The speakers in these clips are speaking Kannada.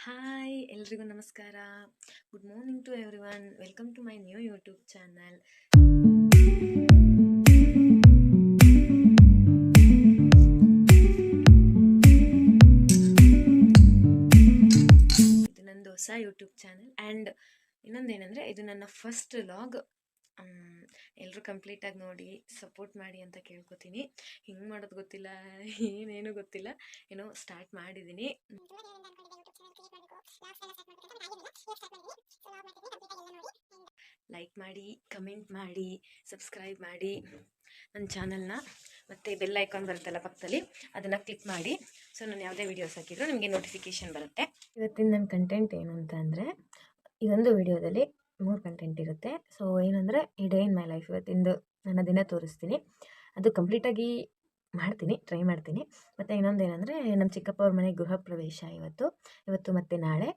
ಹಾಯ್ ಎಲ್ರಿಗೂ ನಮಸ್ಕಾರ. Good morning to everyone. Welcome to my new YouTube channel. ಇದು ನಂದು ಹೊಸ ಯೂಟ್ಯೂಬ್ ಚಾನಲ್ ಆ್ಯಂಡ್ ಇನ್ನೊಂದೇನೆಂದರೆ ಇದು ನನ್ನ ಫಸ್ಟ್ ವ್ಲಾಗ್. ಎಲ್ಲರೂ ಕಂಪ್ಲೀಟಾಗಿ ನೋಡಿ ಸಪೋರ್ಟ್ ಮಾಡಿ ಅಂತ ಕೇಳ್ಕೊತೀನಿ. ಹಿಂಗೆ ಮಾಡೋದು ಗೊತ್ತಿಲ್ಲ, ಏನೇನು ಗೊತ್ತಿಲ್ಲ, ಏನೋ ಸ್ಟಾರ್ಟ್ ಮಾಡಿದ್ದೀನಿ. ಲೈಕ್ ಮಾಡಿ, ಕಮೆಂಟ್ ಮಾಡಿ, ಸಬ್ಸ್ಕ್ರೈಬ್ ಮಾಡಿ ನನ್ನ ಚಾನಲ್ನ. ಮತ್ತು ಬೆಲ್ ಐಕಾನ್ ಬರುತ್ತಲ್ಲ ಪಕ್ಕದಲ್ಲಿ, ಅದನ್ನು ಕ್ಲಿಕ್ ಮಾಡಿ. ಸೊ ನಾನು ಯಾವುದೇ ವೀಡಿಯೋಸ್ ಹಾಕಿದ್ರು ನಿಮಗೆ ನೋಟಿಫಿಕೇಷನ್ ಬರುತ್ತೆ. ಇವತ್ತಿನ ನನ್ನ ಕಂಟೆಂಟ್ ಏನು ಅಂತ ಅಂದರೆ, ಇದೊಂದು ವಿಡಿಯೋದಲ್ಲಿ 3 ಕಂಟೆಂಟ್ ಇರುತ್ತೆ. ಸೊ ಏನಂದರೆ ಈ ಡೇ ಇನ್ ಮೈ ಲೈಫ್, ಇವತ್ತಿಂದು ನನ್ನ ದಿನ ತೋರಿಸ್ತೀನಿ. ಅದು ಕಂಪ್ಲೀಟಾಗಿ ಮಾಡ್ತೀನಿ, ಟ್ರೈ ಮಾಡ್ತೀನಿ. ಮತ್ತು ಇನ್ನೊಂದೇನೆಂದರೆ ನಮ್ಮ ಚಿಕ್ಕಪ್ಪ ಅವ್ರ ಮನೆ ಗೃಹ ಪ್ರವೇಶ ಇವತ್ತು ಮತ್ತು ನಾಳೆ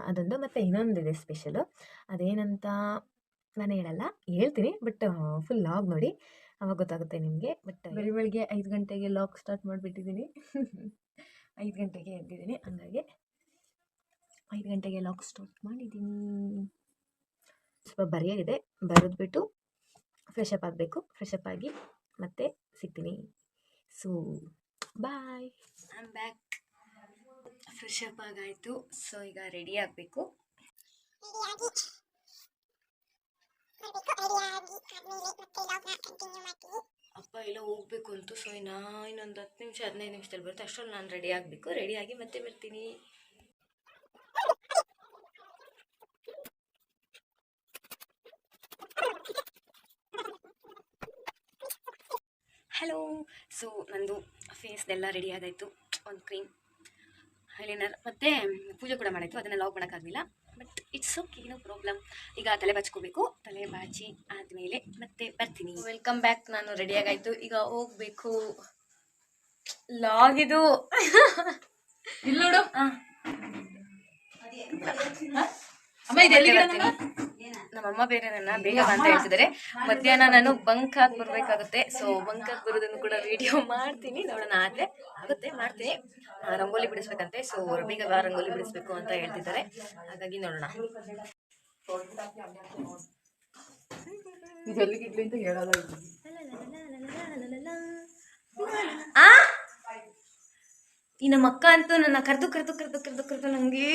ಅದೊಂದು. ಮತ್ತು ಇನ್ನೊಂದಿದೆ ಸ್ಪೆಷಲು, ಅದೇನಂತ ನಾನು ಹೇಳ್ತೀನಿ. ಬಟ್ ಫುಲ್ ಲಾಗ್ ನೋಡಿ, ಅವಾಗ ಗೊತ್ತಾಗುತ್ತೆ ನಿಮಗೆ. ಬಟ್ ಬೆಳಿಗ್ಗೆ 5 ಗಂಟೆಗೆ ಲಾಗ್ ಸ್ಟಾರ್ಟ್ ಮಾಡಿಬಿಟ್ಟಿದ್ದೀನಿ. 5 ಗಂಟೆಗೆ ಎದ್ದಿದ್ದೀನಿ, ಹಂಗಾಗಿ 5 ಗಂಟೆಗೆ ಲಾಗ್ ಸ್ಟಾರ್ಟ್ ಮಾಡಿದ್ದೀನಿ. ಸ್ವಲ್ಪ ಬರೆಯೋದಿದೆ, ಬರೆದ್ಬಿಟ್ಟು ಫ್ರೆಶ್ ಅಪ್ ಆಗಬೇಕು. ಫ್ರೆಶ್ ಅಪ್ ಆಗಿ ಮತ್ತೆ ಸಿಗ್ತೀನಿ. So bye, I am back. Fresh up ಆಗಾಯಿತು. ಸೊ ಈಗ ರೆಡಿ ಆಗಬೇಕು. ಅಪ್ಪ ಎಲ್ಲ ಹೋಗ್ಬೇಕು ಅಂತು. ಸೊ ಇನ್ನೊಂದು 10 ನಿಮಿಷ 15 ನಿಮಿಷದಲ್ಲಿ ಬರುತ್ತೆ. ಅಷ್ಟರಲ್ಲಿ ನಾನು ರೆಡಿ ಆಗಬೇಕು. ರೆಡಿಯಾಗಿ ಮತ್ತೆ ಬರ್ತೀನಿ. ಹಲೋ. ಸೊ ನಂದು ಫೇಸ್ದೆಲ್ಲ ರೆಡಿ ಆಗಾಯಿತು. ಒಂದು ಕ್ರೀಮ್, ಐಲೈನರ್ ಮತ್ತು ಪೂಜೆ ಕೂಡ ಮಾಡಾಯಿತು. ಅದನ್ನು ಲಾಗ್ ಮಾಡೋಕ್ಕಾಗಲಿಲ್ಲ, but it's okay, no problem. ಈಗ ತಲೆ ಬಾಚ್ಕೋಬೇಕು. ತಲೆ ಬಾಚಿ ಆದಮೇಲೆ ಮತ್ತೆ ಬರ್ತೀನಿ. Welcome back. ನಾನು ರೆಡಿ ಆಗಾಯಿತು, ಈಗ ಹೋಗಬೇಕು. ಲಾಗ್ ಇದು ಇಲ್ಲೋಡು. ನಮ್ಮಮ್ಮ ಬೇರೆ ನನ್ನ ಬೇಗ ಅಂತ ಹೇಳ್ತಿದ್ದಾರೆ. ಮಧ್ಯಾಹ್ನ ನಾನು ಬಂಕ್ ಹಾಕಿ ಬರಬೇಕಾಗುತ್ತೆ. ಸೊ ಬಂಕ್ ಹಾಕಿ ಬರೋದನ್ನು ಕೂಡ ವಿಡಿಯೋ ಮಾಡ್ತೀನಿ. ನೋಡೋಣ, ಆದರೆ ಆಗುತ್ತೆ, ಮಾಡ್ತೀನಿ. ರಂಗೋಲಿ ಬಿಡಿಸ್ಬೇಕಂತೆ. ಸೊ ಬೇಗ ರಂಗೋಲಿ ಬಿಡಿಸ್ಬೇಕು ಅಂತ ಹೇಳ್ತಿದ್ದಾರೆ, ಹಾಗಾಗಿ ನೋಡೋಣ. ಈ ನಮ್ಮ ಅಕ್ಕ ಅಂತೂ ನನ್ನ ಕರೆದು ನನಗೆ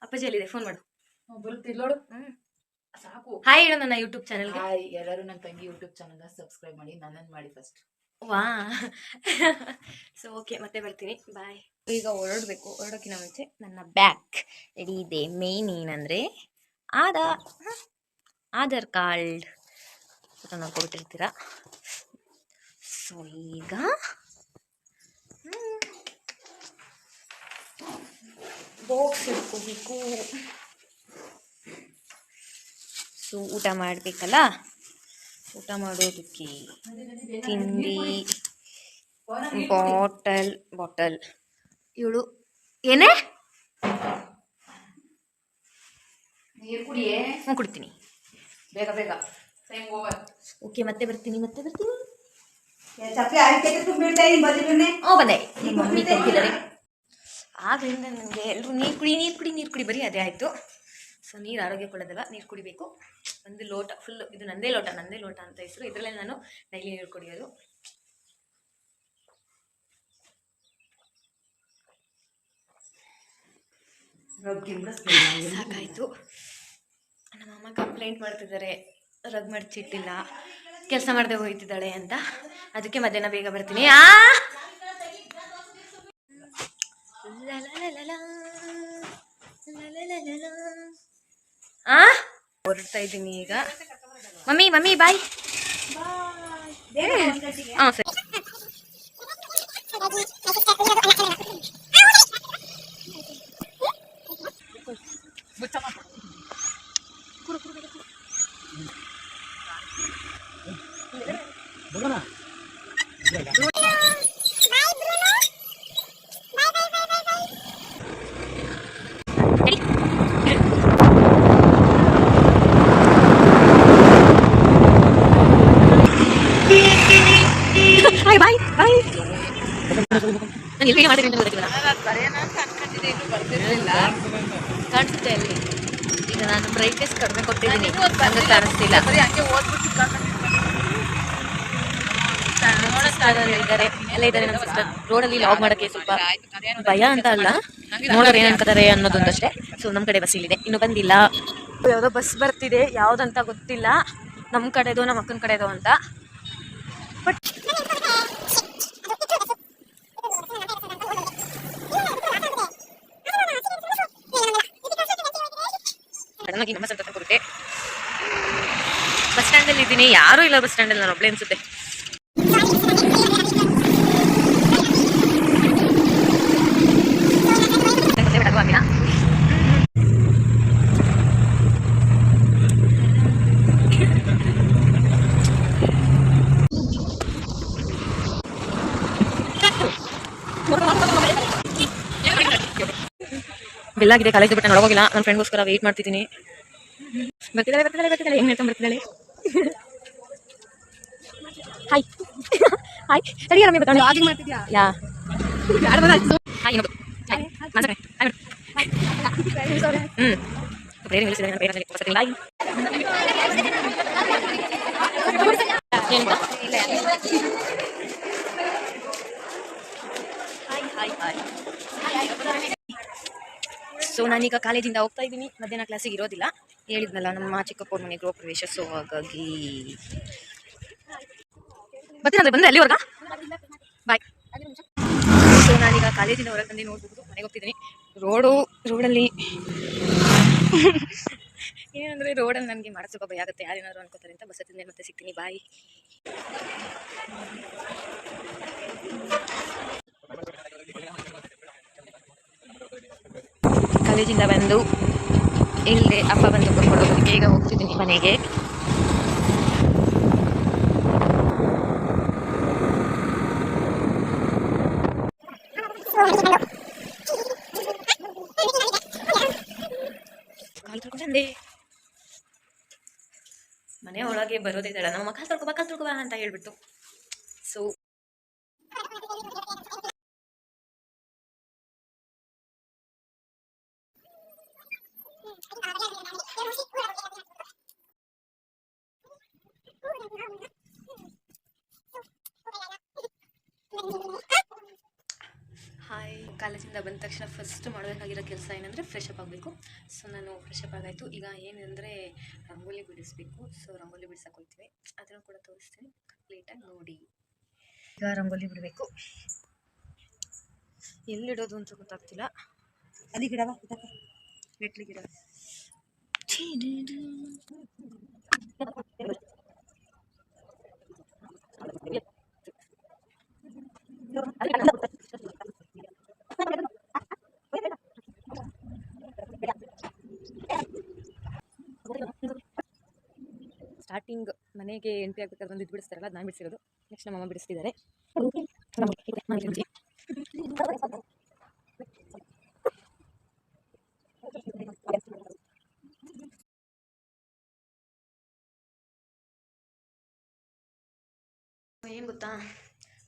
ಅಪ್ಪಾಜಿ ಅಲ್ಲಿದೆ, ಫೋನ್ ಮಾಡು. ಸಾಕು. ಹಾಯ್ ಹೇಳು ನನ್ನ ಯೂಟ್ಯೂಬ್ ಚಾನಲ್ಗೆ. ಹಾಯ್, ಎಲ್ಲರೂ ನನ್ನ ತಂಗಿ ಯೂಟ್ಯೂಬ್ ಚಾನಲ್ನ ಸಬ್ಸ್ಕ್ರೈಬ್ ಮಾಡಿ, ನನ್ನನ್ನು ಮಾಡಿ ಫಸ್ಟ್. ವಾ. ಸೊ ಓಕೆ, ಮತ್ತೆ ಬರ್ತೀನಿ, ಬಾಯ್. ಈಗ ಹೊರಡೋಕ್ಕಿಂತ ಮುಂಚೆ ನನ್ನ ಬ್ಯಾಗ್ ರೆಡಿ ಇದೆ. ಮೇನ್ ಏನಂದರೆ ಆಧಾರ್ ಕಾರ್ಡ್ ನೋಡ್ಕೊಬಿಟ್ಟಿರ್ತೀರ. ಸೊ ಈಗ ಬಾಕ್ಸ್ ಇಟ್ಕೋಬೇಕು. ಸೊ ಊಟ ಮಾಡಬೇಕಲ್ಲ, ಊಟ ಮಾಡೋದಕ್ಕೆ ತಿಂಡಿ, ಬಾಟಲ್ ಇವಳು ಏನೇ ನೀರು ಕುಡಿಯೇ. ಕುಡ್ತೀನಿ, ಬೇಗ ಬೇಗ. ಓಕೆ, ಮತ್ತೆ ಬರ್ತೀನಿ. ಬಂದೆ. ನಿಮ್ಮ ಮಮ್ಮಿ ತೆಗ್ದಿದ್ದಾರೆ. ಆಗ್ಲಿಂದ ನನಗೆ ಎಲ್ಲರೂ ನೀರು ಕುಡಿ ಬರೀ ಅದೇ ಆಯಿತು. ಸೊ ನೀರು ಆರೋಗ್ಯ ಕೊಡೋದಲ್ಲ, ನೀರು ಕುಡಿಬೇಕು. ಒಂದು ಲೋಟ ಫುಲ್ಲು, ಇದು ನಂದೇ ಲೋಟ ಅಂತ ಹೆಸರು. ಇದರಲ್ಲೇ ನಾನು ಡೈಲಿ ನೀರು ಕುಡಿಯೋದು. ಸಾಕಾಯಿತು. ನಮ್ಮಮ್ಮ ಕಂಪ್ಲೇಂಟ್ ಮಾಡ್ತಿದ್ದಾರೆ, ರಗ್ ಮಡ್ಚಿಟ್ಟಿಲ್ಲ, ಕೆಲಸ ಮಾಡದೆ ಹೋಗ್ತಿದ್ದಾಳೆ ಅಂತ. ಅದಕ್ಕೆ ಮಧ್ಯಾಹ್ನ ಬೇಗ ಬರ್ತೀನಿ. ಹೊರಡ್ತಾ ಇದ್ದೀನಿ ಈಗ. ಮಮ್ಮಿ ಬಾಯ್. ಹಾಂ ಸರಿ. ನಾನು ಎಲ್ಲಿ ಮಾಡಿದ್ದೀನಿ ಅಂತ ಗೊತ್ತಿಲ್ಲ. ಬರೆಯೋಣ ಅಂತ ಅನ್ಕೊಂಡಿದ್ದೆ, ಇನ್ನೂ ಬರ್ತಿರ್ಲಿಲ್ಲ. ಕಾಣಿಸುತ್ತೆ ಅಲ್ಲಿ. ಈಗ ನಾನು ಬ್ರೈಟ್ನೆಸ್ ಕಡಿಮೆ ಕೊಟ್ಟಿದ್ದೀನಿ, ನನಗೂ ಅದು ಹಂಗೆ ಕಾಣಿಸ್ತಿಲ್ಲ. ಬರೀ ಹಂಗೆ ಓದ್ಬಿಟ್ಟು ಇದ್ದಾರೆ ಎಲ್ಲ ಇದ್ದಾರೆ. ನಮ್ಮ ಸಿಸ್ಟರ್ ರೋಡಲ್ಲಿ ಲಾಗ್ ಮಾಡೋಕ್ಕೆ ಸ್ವಲ್ಪ ಭಯ ಅಂತ ಅಲ್ಲ, ನೋಡೋರು ಏನ್ ಅನ್ಕೋತಾರೆ ಅನ್ನೋದೊಂದಷ್ಟೇ. ಸೊ ನಮ್ಮ ಕಡೆ ಬಸ್ ಇಲ್ಲಿದೆ, ಇನ್ನು ಬಂದಿಲ್ಲ. ಯಾವುದೋ ಬಸ್ ಬರ್ತಿದೆ, ಯಾವ್ದಂತ ಗೊತ್ತಿಲ್ಲ. ನಮ್ಮ ಕಡೆದು ನಮ್ಮ ಅಕ್ಕನ ಕಡೆದು ಅಂತ. ಬಟ್ ಸಡನ್ನಾಗಿ ನಮ್ಮ ಸಂತ ಕೊಡುತ್ತೆ. ಬಸ್ ಸ್ಟ್ಯಾಂಡ್ ಅಲ್ಲಿ ಇದ್ದೀನಿ, ಯಾರೂ ಇಲ್ಲ ಬಸ್ ಸ್ಟ್ಯಾಂಡ್ ಅಲ್ಲಿ, ನಾನು ಒಬ್ಳೆ ಅನ್ಸುತ್ತೆ. ಬೆಲ್ಲಾಗಿದೆ, ಕಾಲೇಜ್ ಬಿಟ್ಟು ನಾನು ಒಳಗೋಗಿಲ್ಲ. ನನ್ನ ಫ್ರೆಂಡ್ಗೋಸ್ಕರ ವೇಟ್ ಮಾಡ್ತಿದ್ದೀನಿ. ಬರ್ತಿದ್ದಾಳೆ, ಹೆಂಗ್ ಹೇಳ್ಕೊಂಡು ಬರ್ತಿದ್ದಾಳೆ. ಹಾಯ್ ಹಾಯ್, ತಡಿ ರಮ್ಯ ಬರ್ತಾಳೆ. ಲಾಗಿಂಗ್ ಮಾಡ್ತಿದ್ಯಾ? ಯಾ ಹಾಯ್ ಇನ್ನೊಂದು ಮಾನ್ಸಕರೆ ಪ್ರೇರಣೆ ನಿಲ್ಲಿಸಿದ್ದಾರೆ. ನನ್ನ ಪ್ರೇರಣೆ ಹೊಸತಿ bye. Hi hi hi. So ನಾನೀಗ ಕಾಲೇಜಿಂದ ಹೋಗ್ತಾ ಇದ್ದೀನಿ. ಮಧ್ಯಾಹ್ನ ಕ್ಲಾಸಿಗೆ ಇರೋದಿಲ್ಲ, ಹೇಳಿದ್ನಲ್ಲ ನಮ್ಮ ಚಿಕ್ಕಪ್ಪವ್ರ ಮನೆ ಗೃಹ ಪ್ರವೇಶ. ಸೊ ಹಾಗಾಗಿ ಬರ್ತೀನಂದ್ರೆ ಬಂದರೆ ಅಲ್ಲಿವರೆಗ ಬಾಯ್. ಸೊ ನಾನೀಗ ಕಾಲೇಜಿಂದ ಹೊರಗೆ ಬಂದು ನೋಡ್ಬೋದು, ಮನೆಗೆ ಹೋಗ್ತಿದ್ದೀನಿ. ರೋಡಲ್ಲಿ ಏನಂದರೆ ರೋಡಲ್ಲಿ ನನಗೆ ಮಾಡೋಕ್ಕೆ ಸ್ವಲ್ಪ ಭಯ ಆಗುತ್ತೆ, ಯಾರೇನಾದ್ರು ಅನ್ಕೋತಾರೆ ಅಂತ. ಬಸ್ ಹತ್ತಿದ ಮತ್ತೆ ಸಿಗ್ತೀನಿ, ಬಾಯ್. ಕಾಲೇಜಿಂದ ಬಂದು ಇಲ್ಲದೆ ಅಪ್ಪ ಬಂದು ಕರ್ಕೊಂಡು ಹೋಗೋದಕ್ಕೆ ಈಗ ಹೋಗ್ತಿದ್ದೀನಿ ಮನೆಗೆ. ಕಾಲು ತೊಳ್ಕೊಂಡೆ ಮನೆ ಒಳಗೆ ಬರೋದಿದ್ದಾಳ ನಮ್ಮ ಕಾಲು ತೊಳ್ಕೊಬಾ ಅಂತ ಹೇಳ್ಬಿಟ್ಟು. So hi. ಕಾಲೇಜಿಂದ ಬಂದ ತಕ್ಷಣ ಫಸ್ಟ್ ಮಾಡಬೇಕಾಗಿರೋ ಕೆಲಸ ಏನಂದರೆ ಫ್ರೆಶ್ ಅಪ್ ಆಗಬೇಕು. ಸೊ ನಾನು ಫ್ರೆಶ್ ಅಪ್ ಆಗಾಯಿತು. ಈಗ ಏನಂದರೆ ರಂಗೋಲಿ ಬಿಡಿಸ್ಬೇಕು. ಸೊ ರಂಗೋಲಿ ಬಿಡ್ಸಕ್ಕೆ ಹೋಗ್ತೀವಿ, ಅದನ್ನು ಕೂಡ ತೋರಿಸ್ತೀನಿ, ಕಂಪ್ಲೀಟಾಗಿ ನೋಡಿ. ಈಗ ರಂಗೋಲಿ ಬಿಡಬೇಕು, ಎಲ್ಲಿಡೋದು ಅಂತ ಗೊತ್ತಾಗ್ತಿಲ್ಲ. ಅದಿ ಗಿಡವ ಮೆಟ್ಲಿ ಗಿಡ. ಸ್ಟಾರ್ಟಿಂಗ್ ಮನೆಗೆ ಎಂಟ್ರಿ ಆಗ್ಬೇಕಾದ್ರೆ ಒಂದು ಇದು ಬಿಡಿಸ್ತಾರಲ್ಲ, ಅದು ನಾನು ಬಿಡಿಸಿರೋದು. ನೆಕ್ಸ್ಟ್ ನಮ್ಮ ಅಮ್ಮ ಬಿಡಿಸ್ತಿದ್ದಾರೆ. ಏನು ಗೊತ್ತಾ,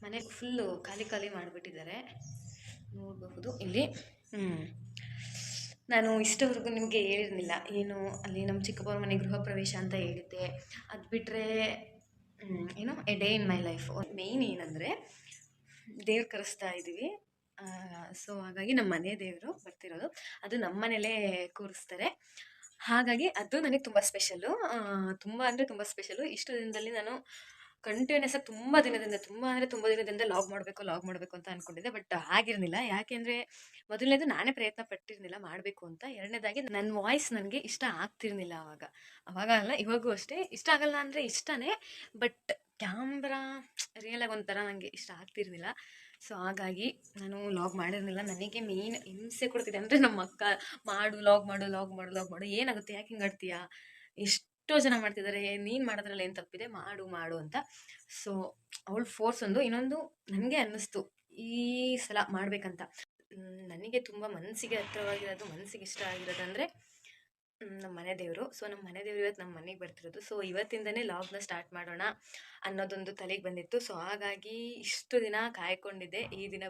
ಮನೆ ಫುಲ್ಲು ಖಾಲಿ ಮಾಡಿಬಿಟ್ಟಿದ್ದಾರೆ, ನೋಡಬಹುದು ಇಲ್ಲಿ. ನಾನು ಇಷ್ಟವರೆಗೂ ನಿಮಗೆ ಹೇಳಿರಲಿಲ್ಲ ಏನು, ಅಲ್ಲಿ ನಮ್ಮ ಚಿಕ್ಕಪ್ಪವ್ರ ಮನೆ ಗೃಹ ಪ್ರವೇಶ ಅಂತ ಹೇಳಿದ್ದೆ. ಅದು ಬಿಟ್ಟರೆ ಏನು A day in my life main ಏನಂದರೆ ದೇವ್ರು ಕರೆಸ್ತಾ ಇದ್ದೀವಿ. ಸೊ ಹಾಗಾಗಿ ನಮ್ಮ ಮನೆ ದೇವರು ಬರ್ತಿರೋದು, ಅದು ನಮ್ಮ ಮನೇಲೇ ಕೂರಿಸ್ತಾರೆ. ಹಾಗಾಗಿ ಅದು ನನಗೆ ತುಂಬ ಸ್ಪೆಷಲ್ಲು, ತುಂಬ ಅಂದರೆ ತುಂಬ ಸ್ಪೆಷಲ್ಲು. ಇಷ್ಟು ದಿನದಲ್ಲಿ ನಾನು ಕಂಟಿನ್ಯೂಸ್ ಆಗಿ ತುಂಬ ದಿನದಿಂದ ಲಾಗ್ ಮಾಡಬೇಕು ಅಂತ ಅಂದ್ಕೊಂಡಿದ್ದೆ. ಬಟ್ ಆಗಿರಲಿಲ್ಲ, ಯಾಕೆಂದರೆ ಮೊದಲನೇದು ನಾನೇ ಪ್ರಯತ್ನ ಪಟ್ಟಿರಲಿಲ್ಲ ಮಾಡಬೇಕು ಅಂತ. ಎರಡನೇದಾಗಿ ನನ್ನ ವಾಯ್ಸ್ ನನಗೆ ಇಷ್ಟ ಆಗ್ತಿರ್ಲಿಲ್ಲ ಅವಾಗ ಅಲ್ಲ, ಇವಾಗೂ ಅಷ್ಟೇ. ಇಷ್ಟ ಆಗಲ್ಲ ಅಂದರೆ ಇಷ್ಟನೇ, ಬಟ್ ಕ್ಯಾಮ್ರಾ ರಿಯಲಾಗಿ ಒಂಥರ ನನಗೆ ಇಷ್ಟ ಆಗ್ತಿರ್ಲಿಲ್ಲ. ಸೊ ಹಾಗಾಗಿ ನಾನು ಲಾಗ್ ಮಾಡಿರಲಿಲ್ಲ. ನನಗೆ ಮೇಯ್ನ್ ಹಿಂಸೆ ಕೊಡ್ತಿದ್ದೆ ಅಂದರೆ ನಮ್ಮ ಅಕ್ಕ, ಲಾಗ್ ಮಾಡು, ಏನಾಗುತ್ತೆ, ಯಾಕೆ ಹಿಂಗೆ ಆಡ್ತೀಯಾ, ಎಷ್ಟೋ ಜನ ಮಾಡ್ತಿದ್ದಾರೆ, ನೀನು ಮಾಡೋದ್ರಲ್ಲಿ ಏನು ತಪ್ಪಿದೆ, ಮಾಡು ಅಂತ. ಸೊ ಅವಳು ಫೋರ್ಸ್ ಒಂದು. ಇನ್ನೊಂದು ನನಗೆ ಅನ್ನಿಸ್ತು ಈ ಸಲ ಮಾಡಬೇಕಂತ. ನನಗೆ ತುಂಬ ಮನಸ್ಸಿಗೆ ಹತ್ರವಾಗಿರೋದು, ಮನಸ್ಸಿಗೆ ಇಷ್ಟ ಆಗಿರೋದಂದರೆ ನಮ್ಮ ಮನೆ ದೇವರು. ಸೊ ನಮ್ಮ ಮನೆ ದೇವರು ಇವತ್ತು ನಮ್ಮ ಮನೆಗೆ ಬರ್ತಿರೋದು. ಸೊ ಇವತ್ತಿಂದನೇ ಲಾಗ್ನ ಸ್ಟಾರ್ಟ್ ಮಾಡೋಣ ಅನ್ನೋದೊಂದು ತಲೆಗೆ ಬಂದಿತ್ತು. ಸೊ ಹಾಗಾಗಿ ಇಷ್ಟು ದಿನ ಕಾಯ್ಕೊಂಡಿದ್ದೆ, ಈ ದಿನ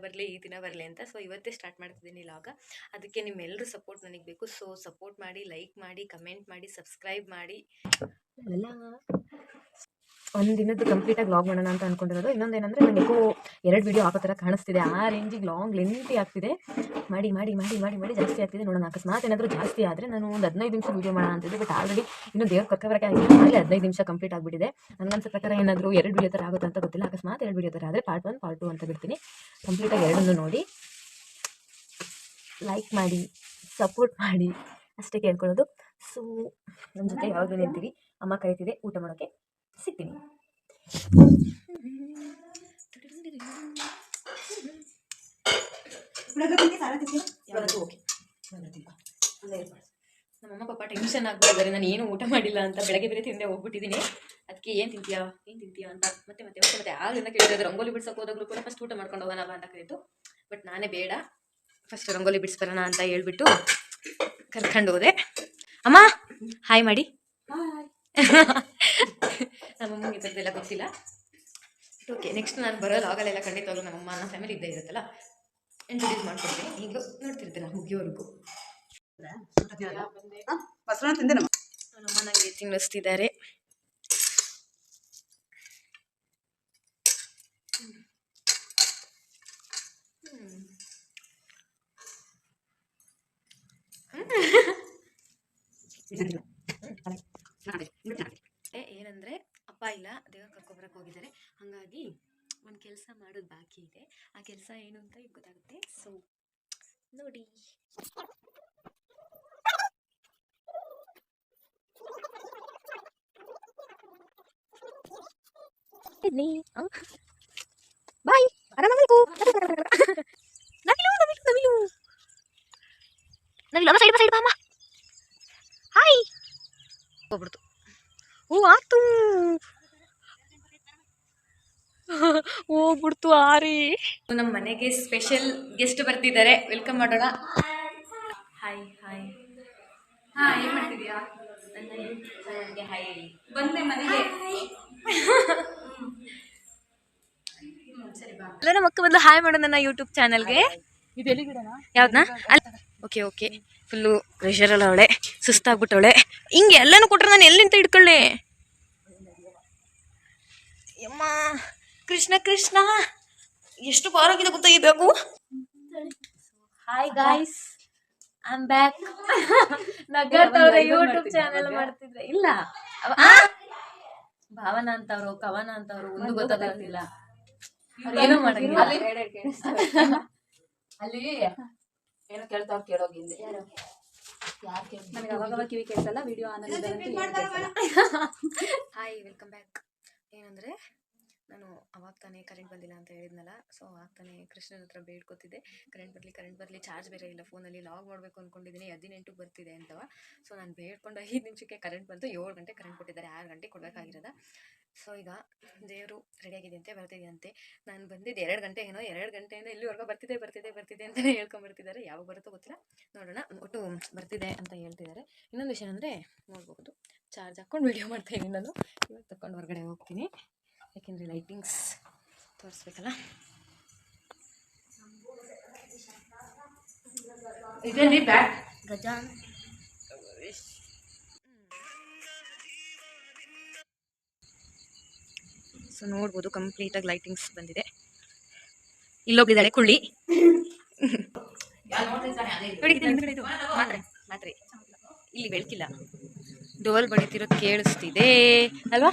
ಬರಲಿ ಅಂತ. ಸೊ ಇವತ್ತೇ ಸ್ಟಾರ್ಟ್ ಮಾಡ್ತಿದ್ದೀನಿ ಲಾಗ. ಅದಕ್ಕೆ ನಿಮ್ಮೆಲ್ಲರೂ ಸಪೋರ್ಟ್ ನನಗೆ ಬೇಕು. ಸೊ ಸಪೋರ್ಟ್ ಮಾಡಿ, ಲೈಕ್ ಮಾಡಿ, ಕಮೆಂಟ್ ಮಾಡಿ, ಸಬ್ಸ್ಕ್ರೈಬ್ ಮಾಡಿ. ಎಲ್ಲ ಒಂದು ದಿನದ್ದು ಕಂಪ್ಲೀಟಾಗಿ ಲಾಗ್ ಮಾಡೋಣ ಅಂತ ಅಂದ್ಕೊಂಡಿರೋದು. ಇನ್ನೊಂದೇನೆಂದರೆ ನನಗೂ 2 ವೀಡಿಯೋ ಹಾಕೋ ಥರ ಕಾಣಿಸ್ತಿದೆ. ಆ ರೇಂಜಿಗೆ ಲಾಂಗ್ ಲೆಂತಿ ಆಗ್ತಿದೆ. ಮಾಡಿ ಮಾಡಿ ಮಾಡಿ ಮಾಡಿ ಮಾಡಿ ಜಾಸ್ತಿ ಆಗ್ತಿದೆ. ನೋಡೋಣ, ಅಕಸ್ಮಾತ್ ಏನಾದರೂ ಜಾಸ್ತಿ ಆದರೆ ನಾನು ಒಂದು 15 ನಿಮಿಷ ವೀಡಿಯೋ ಮಾಡೋಣ ಅಂತಿದ್ದೆ. ಬಟ್ ಆಲ್ರೆಡಿ ಇನ್ನೂ ದೇವ್ರ ಕರ್ಕವರೆಗೆ ಆಗಿದೆ, ಆಗಲೇ 15 ನಿಮಿಷ ಕಂಪ್ಲೀಟ್ ಆಗಿಬಿಟ್ಟಿದೆ. ನನಗನ್ಸೋ ಪ್ರಕಾರ ಏನಾದರೂ 2 ವೀಡಿಯೋ ಥರ ಆಗುತ್ತೆ ಅಂತ ಗೊತ್ತಿಲ್ಲ. ಅಕಸ್ಮಾತ್ 2 ವೀಡಿಯೋ ಥರ ಆದರೆ ಪಾರ್ಟ್ 1 ಪಾರ್ಟ್ 2 ಅಂತ ಬಿಡ್ತೀನಿ. ಕಂಪ್ಲೀಟಾಗಿ 2 ನೋಡಿ, ಲೈಕ್ ಮಾಡಿ, ಸಪೋರ್ಟ್ ಮಾಡಿ ಅಷ್ಟೇ ಕೇಳ್ಕೊಳ್ಳೋದು. ಸೊ ನಮ್ಮ ಜೊತೆ ಯಾವಾಗಲೂ ನಿಲ್ತೀವಿ. ಅಮ್ಮ ಕರಿತಿದೆ, ಊಟ ಮಾಡೋಕ್ಕೆ ಸಿಗ್ತೀನಿ. ನಮ್ಮಮ್ಮ ಪಾಪ ಟೆನ್ಷನ್ ಆಗ್ಬಿಟ್ಟಿದ್ದಾರೆ, ನಾನು ಏನು ಊಟ ಮಾಡಿಲ್ಲ ಅಂತ. ಬೆಳಗ್ಗೆ ಬೇರೆ ತಿಂದೆ ಹೋಗ್ಬಿಟ್ಟಿದ್ದೀನಿ. ಅದಕ್ಕೆ ಏನು ತಿಂತೀಯಾ ಅಂತ ಮತ್ತೆ ಮತ್ತೆ ಮತ್ತೆ ಮತ್ತೆ ಆಗಲಿಂದ ಕೇಳಿದ್ರೆ ರಂಗೋಲಿ ಬಿಡ್ಸೋಕೆ ಹೋದಾಗಲೂ ಕೂಡ ಫಸ್ಟ್ ಊಟ ಮಾಡ್ಕೊಂಡು ಹೋಗೋಣ ಅಂತ ಕರೀತು. ಬಟ್ ನಾನೇ ಬೇಡ, ಫಸ್ಟ್ ರಂಗೋಲಿ ಬಿಡಿಸ್ಬರೋಣ ಅಂತ ಹೇಳ್ಬಿಟ್ಟು ಕರ್ಕೊಂಡು ಹೋದೆ. ಅಮ್ಮ ಹಾಯ್ ಮಾಡಿ. ನಮ್ಮಮ್ಮಗೆ ಇದೆಲ್ಲ ಗೊತ್ತಿಲ್ಲ. ಓಕೆ, ನೆಕ್ಸ್ಟ್ ನಾನು ಬರೋ ಲಾಗಲ್ಲೆಲ್ಲ ಖಂಡಿತವಾಗ್ಲೂ ನಮ್ಮಮ್ಮ ನನ್ನ ಫ್ಯಾಮಿಲಿ ಇದ್ದೇ ಇರುತ್ತಲ್ಲ, ಇಂಟ್ರೊಡ್ಯೂಸ್ ಮಾಡ್ಕೊಡ್ತೀನಿ. ಈಗಲೂ ನೋಡ್ತಿರ್ತೀರ ಮುಗಿಯೋವರೆಗೂ. ನಮ್ಮಮ್ಮ ನನಗೆ ತಿನ್ನಿಸ್ತಿದ್ದಾರೆ. ಏನಂದರೆ ಅಪ್ಪ ಇಲ್ಲ, ದೇವ್ರ ಕರ್ಕೊಬರಕ್ಕೆ ಹೋಗಿದ್ದಾರೆ. ಹಾಗಾಗಿ ಒಂದು ಕೆಲಸ ಮಾಡೋದು ಬಾಕಿ ಇದೆ. ಆ ಕೆಲಸ ಏನು ಅಂತ ಈಗ ಗೊತ್ತಾಗುತ್ತೆ. ಸೊ ನೋಡಿ, ಬಾಯ್. ಆರಾಮಾಗಬೇಕು. ನವಿಲು ಸೈಡ್ ಬಾ ಅಮ್ಮ. ಹಾಯ್. ಹೋಗ್ಬಿಡ್ತು. ಓ ಆತು, ಹೋಗ್ಬಿಡ್ತು ಆರಿ. ನಮ್ಮ ಮನೆಗೆ ಸ್ಪೆಷಲ್ ಗೆಸ್ಟ್ ಬರ್ತಿದ್ದಾರೆ, ವೆಲ್ಕಮ್ ಮಾಡೋಣ. Hi hi. ಏನು ಮಾಡ್ತಿದ್ಯಾ? ನನಗೆ ಹಾಯ್ ಹೇಳಿ. ಬಂದೆ ಮನೆಗೆ. ಸರಿ ಬಾ. ಅಲ್ಲ ನಮ್ಮ ಅಕ್ಕ ಬಂದು ಹಾಯ್ ಮಾಡು ನನ್ನ ಯೂಟ್ಯೂಬ್ ಚಾನಲ್ಗೆ. ಯಾವ್ದನಾ? Okay okay. ಫುಲ್ಲು ಪ್ರೆಷರಲ್ಲ ಅವಳೆ, ಸುಸ್ತಾಗ್ಬಿಟ್ಟವಳೆ. ಹಿಂಗೆ ಎಲ್ಲನೂ ಕೊಟ್ರೆ ನಾನು ಎಲ್ಲಿಂದ ಹಿಡ್ಕೊಳ್ಳೆ? ಯಮ್ಮ ಕೃಷ್ಣ ಕೃಷ್ಣ, ಎಷ್ಟು ಬಾರಾಗಿದೆ ಗೊತ್ತಾ ಈ bag. Hi guys, I am back. ನಗರ್ತವ್ರೆ ಯೂಟ್ಯೂಬ್ ಚಾನೆಲ್ ಮಾಡ್ತಿದ್ರೆ. ಇಲ್ಲ ಭಾವನ ಅಂತವ್ರು, ಕವನ ಅಂತವ್ರು, ಒಂದು ಗೊತ್ತಾಗ್ತಿಲ್ಲ. ಏನೋ ಮಾಡಂಗಿಲ್ಲ. ಅಲ್ಲಿ ಏನೋ ಕೇಳ್ತಾವ್ ಕೇಳೋಗಿಂದ ನನಗೆ ಅವಾಗ ಕಿವಿ ಕೇಳ್ಸಲ್ಲ. Video hi, welcome back. ಏನಂದರೆ ನಾನು ಅವಾಗ ತಾನೇ ಕರೆಂಟ್ ಬಂದಿಲ್ಲ ಅಂತ ಹೇಳಿದ್ನಲ್ಲ. ಸೊ ಅವಾಗ ತಾನೇ ಕೃಷ್ಣನ ಹತ್ರ ಬೇಡ್ಕೊತಿದ್ದೆ, ಕರೆಂಟ್ ಬರಲಿ. ಚಾರ್ಜ್ ಬೇರೆ ಇಲ್ಲ ಫೋನಲ್ಲಿ. ಲಾಗ್ ಮಾಡಬೇಕು ಅಂದ್ಕೊಂಡಿದ್ದೀನಿ, 18 ಬರ್ತಿದೆ ಅಂತವ. ಸೊ ನಾನು ಬೇಡ್ಕೊಂಡು 5 ನಿಮಿಷಕ್ಕೆ ಕರೆಂಟ್ ಬಂತು. 7 ಗಂಟೆ ಕರೆಂಟ್ ಕೊಟ್ಟಿದ್ದಾರೆ, 6 ಗಂಟೆ ಕೊಡಬೇಕಾಗಿರೋದ. ಸೊ ಈಗ ದೇವರು ರೆಡಿಯಾಗಿದೆ ಅಂತೆ, ಬರ್ತಿದೆ ಅಂತೆ. ನಾನು ಬಂದಿದ್ದು 2 ಗಂಟೆ ಏನೋ, 2 ಗಂಟೆಯಿಂದ ಇಲ್ಲಿವರೆಗೂ ಬರ್ತಿದೆ ಅಂತಲೇ ಹೇಳ್ಕೊಂಬರ್ತಿದ್ದಾರೆ. ಯಾವಾಗ ಬರುತ್ತೋ ಗೊತ್ತಿಲ್ಲ, ನೋಡೋಣ. ಒಟ್ಟು ಬರ್ತಿದೆ ಅಂತ ಹೇಳ್ತಿದ್ದಾರೆ. ಇನ್ನೊಂದು ವಿಷಯ ಅಂದರೆ ನೋಡ್ಬೋದು, ಚಾರ್ಜ್ ಹಾಕ್ಕೊಂಡು ವೀಡಿಯೋ ಮಾಡ್ತಾಯಿದ್ದೀನಿ ನಾನು. ಇವಾಗ ತಗೊಂಡು ಹೊರಗಡೆ ಹೋಗ್ತೀನಿ, ಯಾಕೆಂದರೆ ಲೈಟಿಂಗ್ಸ್ ತೋರಿಸ್ಬೇಕಲ್ಲ. ಇದರಲ್ಲಿ ಬ್ಯಾಗ್ ಗಜಾನ್. ಸೊ ನೋಡ್ಬೋದು, ಕಂಪ್ಲೀಟಾಗಿ ಲೈಟಿಂಗ್ಸ್ ಬಂದಿದೆ. ಇಲ್ಲೋಗಿದ್ದಾಳೆ ಕುಳ್ಳಿ. ಮಾತ್ರೆ ಇಲ್ಲಿ ಬೆಳಕಿಲ್ಲ. ಡೋಲ್ ಬಡಿತಿರೋದು ಕೇಳಿಸ್ತಿದೆ ಅಲ್ವಾ?